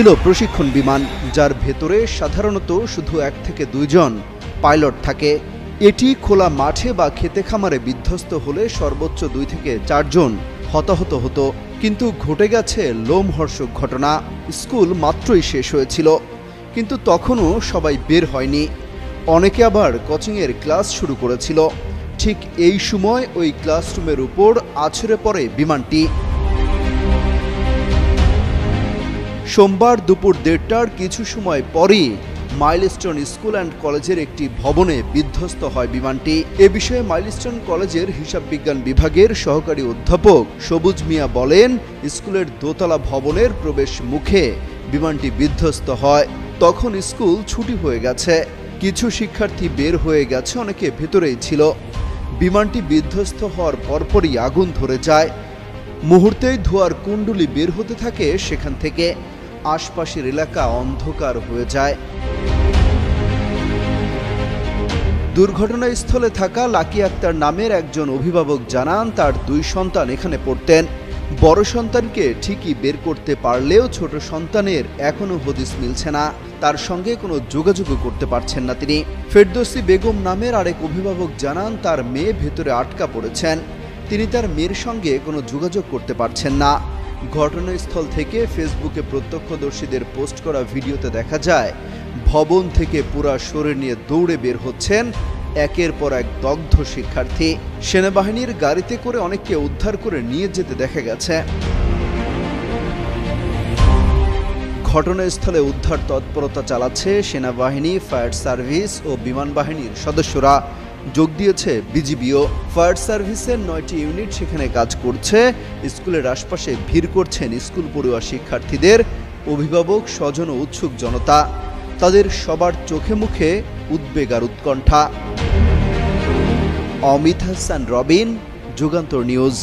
ছিল প্রশিক্ষণ বিমান, যার ভেতরে সাধারণত শুধু 1 থেকে 2 জন পাইলট থাকে। এটি খোলা মাঠে বা খেতে খামারে বিধ্বস্ত হলে সর্বোচ্চ 2 থেকে 4 জন হতাহত হতো। কিন্তু ঘটে গেছে লোমহর্ষক ঘটনা। স্কুল মাত্রই শেষ হয়েছিল, কিন্তু তখনও সবাই বের হয়নি। অনেকে আবার কোচিংয়ের ক্লাস শুরু করেছিল। ঠিক এই সময় ওই ক্লাসরুমের উপর আছড়ে পড়ে বিমানটি। সোমবার দুপুর 1:30টার কিছু সময় পরই মাইলস্টোন স্কুল অ্যান্ড কলেজের একটি ভবনে বিধ্বস্ত হয় বিমানটি। এ বিষয়ে মাইলস্টোন কলেজের হিসাব বিজ্ঞান বিভাগের সহকারী অধ্যাপক সবুজ মিয়া বলেন, স্কুলের দোতলা ভবনের প্রবেশ মুখে বিমানটি বিধ্বস্ত হয়। তখন স্কুল ছুটি হয়ে গেছে, কিছু শিক্ষার্থী বের হয়ে গেছে, অনেকে ভেতরেই ছিল। বিমানটি বিধ্বস্ত হওয়ার পরপরই আগুন ধরে যায়। মুহূর্তেই ধোঁয়ার কুণ্ডলী বের হতে থাকে সেখান থেকে। আশপাশের এলাকা অন্ধকার হয়ে যায়। দুর্ঘটনাস্থলে থাকা লাকি আক্তার নামের একজন অভিভাবক জানান, তার 2 সন্তান এখানে পড়তেন। বড় সন্তানকে ঠিকই বের করতে পারলেও ছোট সন্তানের এখনো হদিস মিলছে না। তার সঙ্গে কোনো যোগাযোগও করতে পারছেন না তিনি। ফেরদৌসী বেগম নামের আরেক অভিভাবক জানান, তার মেয়ে ভেতরে আটকা পড়েছেন। তিনি তার মেয়ের সঙ্গে কোনো যোগাযোগ করতে পারছেন না। ঘটনাস্থল থেকে ফেসবুকে প্রত্যক্ষদর্শীদের পোস্ট করা ভিডিওতে দেখা যায়, ভবন থেকে পুরা শরীর নিয়ে দৌড়ে বের হচ্ছেন একের পর এক দগ্ধ শিক্ষার্থী। সেনাবাহিনীর গাড়িতে করে অনেককে উদ্ধার করে নিয়ে যেতে দেখা গেছে। ঘটনাস্থলে উদ্ধার তৎপরতা চালাচ্ছে সেনাবাহিনী, ফায়ার সার্ভিস ও বিমান বাহিনীর সদস্যরা। যোগ দিয়েছে বিজিবিও। ফায়ার সার্ভিসের 9টি ইউনিট সেখানে কাজ করছে। স্কুলের আশপাশে ভিড় করছেন স্কুল পড়ুয়া শিক্ষার্থীদের অভিভাবক, স্বজন ও উৎসুক জনতা। তাদের সবার চোখে মুখে উদ্বেগ আর উৎকণ্ঠা। অমিত হাসান রবিন, যুগান্তর নিউজ।